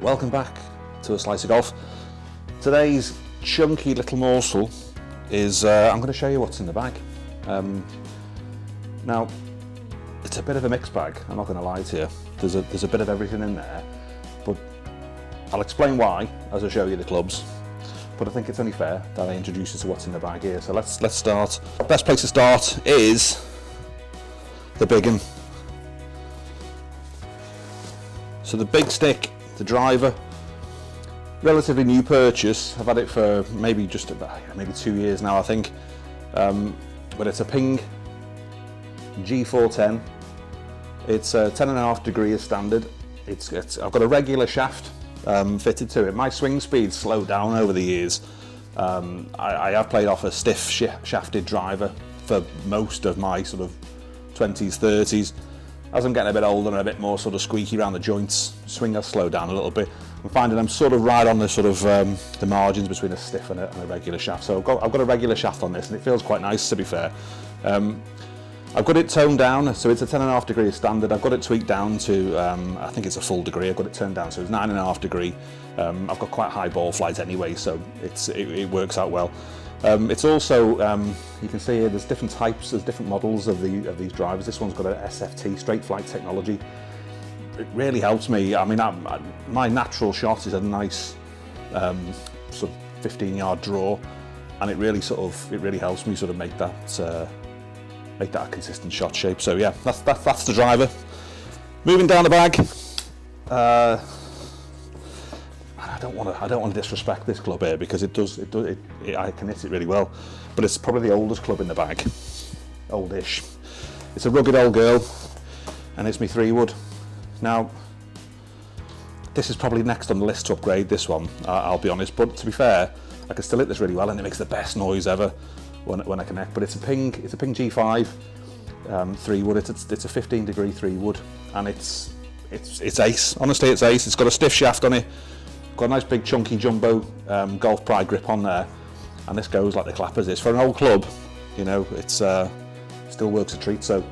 Welcome back to A Slice of Golf. Today's chunky little morsel is, I'm going to show you what's in the bag. Now, it's a bit of a mixed bag, I'm not going to lie to you. There's a bit of everything in there, but I'll explain why as I show you the clubs. But I think it's only fair that I introduce you to what's in the bag here. So let's start. Best place to start is the big one. So the big stick, the driver, relatively new purchase. I've had it for maybe just about 2 years now, I think. But it's a Ping G410. It's 10.5 degrees standard. I've got a regular shaft fitted to it. My swing speed's slowed down over the years. I have played off a stiff shafted driver for most of my sort of 20s, 30s. As I'm getting a bit older and a bit more sort of squeaky around the joints, swing has slowed down a little bit. I'm finding I'm sort of right on the sort of the margins between a stiff and a regular shaft. So I've got a regular shaft on this, and it feels quite nice, to be fair. I've got it toned down, so it's a 10.5 degrees standard. I've got it tweaked down to, I think it's a full degree. I've got it turned down, so it's 9.5 degree. I've got quite high ball flight anyway, so it works out well. It's also, you can see here, there's different types, there's different models of these drivers. This one's got a SFT, straight flight technology. It really helps me. I mean, my natural shot is a nice sort of 15-yard draw, and it really helps me sort of make that a consistent shot shape. So yeah, that's the driver. Moving down the bag. I don't want to disrespect this club here, because I can hit it really well, but it's probably the oldest club in the bag, oldish. It's a rugged old girl, and it's my 3-wood. Now, this is probably next on the list to upgrade this one. I'll be honest, but to be fair, I can still hit this really well, and it makes the best noise ever when I connect. But it's a Ping G5 3-wood. It's a 15 degree 3-wood, and it's ace. Honestly, it's ace. It's got a stiff shaft on it. Got a nice big chunky jumbo Golf Pride grip on there, and this goes like the clappers is. For an old club, you know, it's still works a treat. So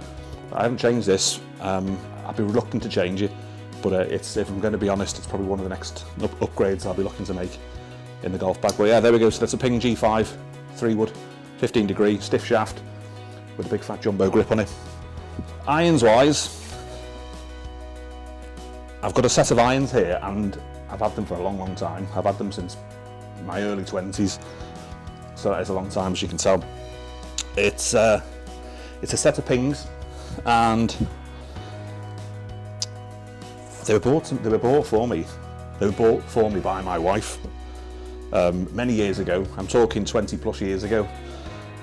I haven't changed this. I'd be reluctant to change it, but if I'm going to be honest, it's probably one of the next upgrades I'll be looking to make in the golf bag. But yeah, there we go. So that's a Ping G5 3-wood, 15 degree stiff shaft with a big fat jumbo grip on it. Irons wise, I've got a set of irons here, and I've had them for a long time. I've had them since my early 20s, so that is a long time, as you can tell. It's a set of Pings, and they were bought for me. They were bought for me by my wife many years ago. I'm talking 20 plus years ago.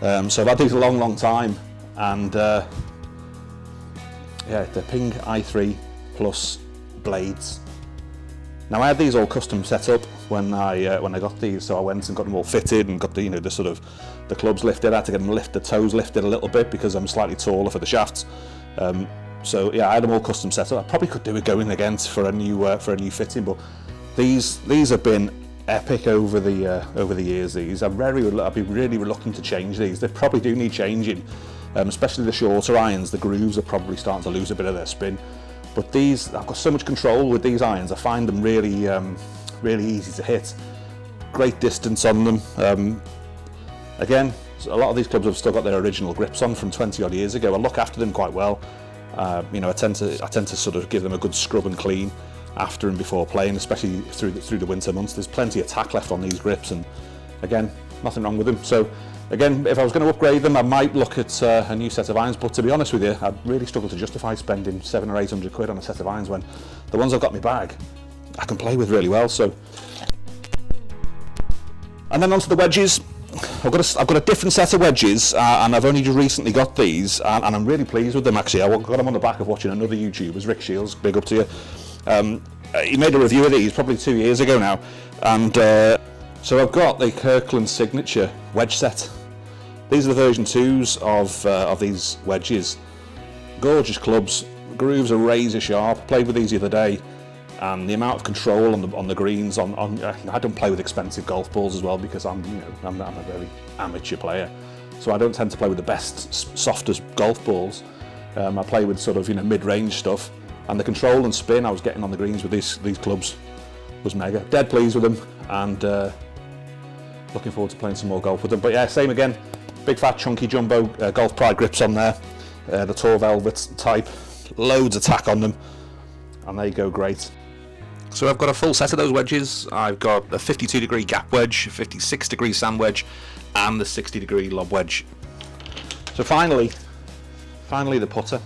So I've had these a long time, and yeah, the Ping i3 plus blades. Now, I had these all custom set up when I got these, so I went and got them all fitted and got the sort of the clubs lifted. I had to get them the toes lifted a little bit because I'm slightly taller for the shafts. So yeah, I had them all custom set up. I probably could do it going again for a new fitting, but these have been epic over the years. These I'd be really reluctant to change these. They probably do need changing, especially the shorter irons. The grooves are probably starting to lose a bit of their spin. But these, I've got so much control with these irons. I find them really easy to hit. Great distance on them. Again, a lot of these clubs have still got their original grips on from 20 odd years ago. I look after them quite well. You know, I tend to sort of give them a good scrub and clean after and before playing, especially through the winter months. There's plenty of tack left on these grips, and again, nothing wrong with them. So again, if I was going to upgrade them, I might look at a new set of irons, but to be honest with you, I'd really struggle to justify spending 700 or 800 quid on a set of irons when the ones I've got in my bag I can play with really well. So, and then onto the wedges. I've got a different set of wedges, and I've only just recently got these, and I'm really pleased with them actually. I got them on the back of watching another YouTuber, Rick Shields, big up to you. He made a review of these probably 2 years ago now, and so I've got the Kirkland signature wedge set. These are the version 2s of these wedges. Gorgeous clubs, grooves are razor sharp. Played with these the other day, and the amount of control on the greens. I don't play with expensive golf balls as well, because I'm a very amateur player, so I don't tend to play with the best, softest golf balls. I play with sort of mid-range stuff, and the control and spin I was getting on the greens with these clubs was mega. Dead pleased with them, and looking forward to playing some more golf with them. But yeah, same again, big fat chunky jumbo Golf Pride grips on there, the Tour Velvet type, loads of tack on them, and they go great. So I've got a full set of those wedges. I've got a 52 degree gap wedge, a 56 degree sand wedge, and the 60 degree lob wedge. So finally the putter.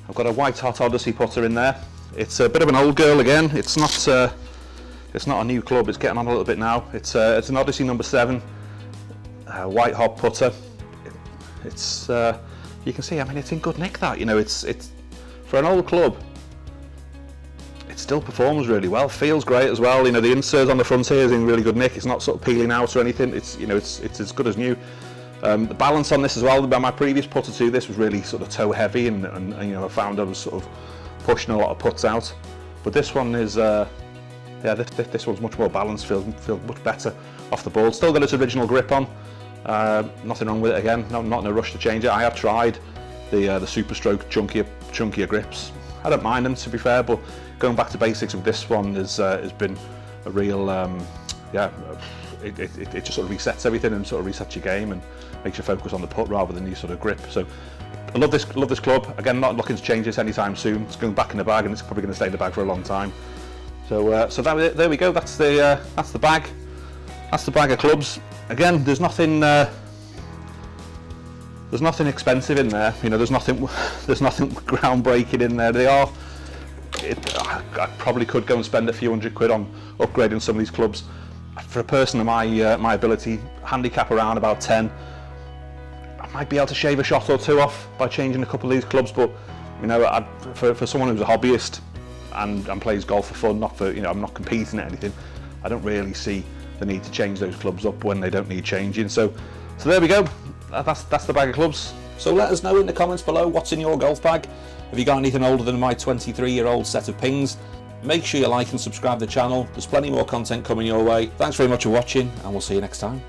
I've got a White Hot Odyssey putter in there. It's a bit of an old girl again. It's not a new club. It's getting on a little bit now. It's an Odyssey number 7 White Hot putter. It's you can see, I mean, it's in good nick. That, you know, it's for an old club. It still performs really well. Feels great as well. You know, the insert on the front here is in really good nick. It's not sort of peeling out or anything. It's, you know, it's as good as new. The balance on this as well. My previous putter to this was really sort of toe heavy, and you know, I found I was sort of pushing a lot of putts out. But this one is, yeah, this one's much more balanced. Feels much better off the ball. Still got its original grip on. Nothing wrong with it again. Not in a rush to change it. I have tried the Super Stroke chunkier grips. I don't mind them, to be fair, but going back to basics with this one has been a real, yeah. It just sort of resets everything and sort of resets your game and makes you focus on the putt rather than your sort of grip. So I love this club. Again, not looking to change this anytime soon. It's going back in the bag, and it's probably going to stay in the bag for a long time. So there we go. That's the bag. That's the bag of clubs. Again, there's nothing expensive in there. You know, there's nothing groundbreaking in there. I probably could go and spend a few £100 on upgrading some of these clubs. For a person of my ability, handicap around about 10, I might be able to shave a shot or two off by changing a couple of these clubs. But you know, for someone who's a hobbyist and plays golf for fun, not for, you know, I'm not competing at anything, I don't really see the need to change those clubs up when they don't need changing. So there we go. That's the bag of clubs. So let us know in the comments below what's in your golf bag. Have you got anything older than my 23-year-old set of pings? Make sure you like and subscribe to the channel. There's plenty more content coming your way. Thanks very much for watching, and we'll see you next time.